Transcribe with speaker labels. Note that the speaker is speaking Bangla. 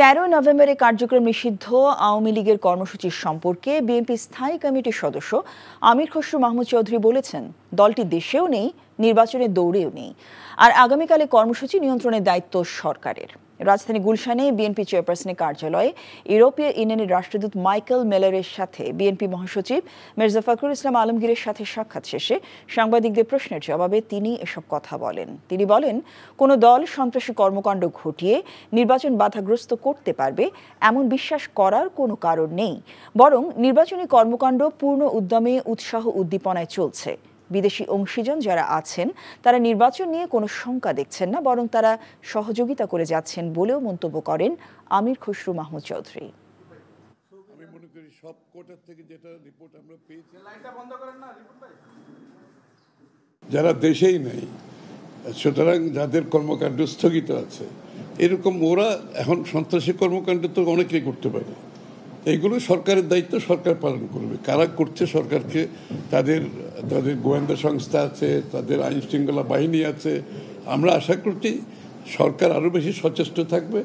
Speaker 1: 13 নভেম্বরে কার্যক্রম নিষিদ্ধ আওয়ামী লীগের কর্মসূচি সম্পর্কে বিএনপি স্থায়ী কমিটির সদস্য আমির খসরু মাহমুদ চৌধুরী বলেছেন, দলটি দেশেও নেই, নির্বাচনের দৌড়েও নেই, আর আগামীকালে কর্মসূচি নিয়ন্ত্রণের দায়িত্ব সরকারের। রাজধানী গুলশানে বিএনপি চেয়ারপারসনের কার্যালয়ে ইউরোপীয় ইউনিয়নের রাষ্ট্রদূত মাইকেল মেলারের সাথে বিএনপি মহাসচিব মির্জা ফখরুল ইসলাম আলমগীরের সাথে সাক্ষাৎ শেষে সাংবাদিকদের প্রশ্নের জবাবে তিনি এসব কথা বলেন। তিনি বলেন, কোনো দল সন্ত্রাসী কর্মকাণ্ড ঘটিয়ে নির্বাচন বাধাগ্রস্ত করতে পারবে এমন বিশ্বাস করার কোনো কারণ নেই, বরং নির্বাচনী কর্মকাণ্ড পূর্ণ উদ্যমে উৎসাহ উদ্দীপনায় চলছে। বিদেশি অংশীজন যারা আছেন তারা নির্বাচন নিয়ে কোনো শঙ্কা দেখছেন না, বরং তারা সহযোগিতা করে যাচ্ছেন বলেও মন্তব্য করেন আমির খসরু মাহমুদ চৌধুরী।
Speaker 2: আমি মনে করি সব কোটার থেকে যেটা রিপোর্ট আমরা পেয়েছি, যারা দেশেই নেই, সুতরাং যাদের কর্মকাণ্ড স্থগিত আছে, এরকম ওরা এখন সন্ত্রাসী কর্মকাণ্ড তো অনেকেই করতে পারে। এইগুলো সরকারের দায়িত্ব, সরকার পালন করবে। কারা করছে সরকারকে, তাদের গোয়েন্দা সংস্থা আছে, তাদের আইন শৃঙ্খলা বাহিনী আছে। আমরা আশা করছি সরকার আরও বেশি সচেষ্ট থাকবে।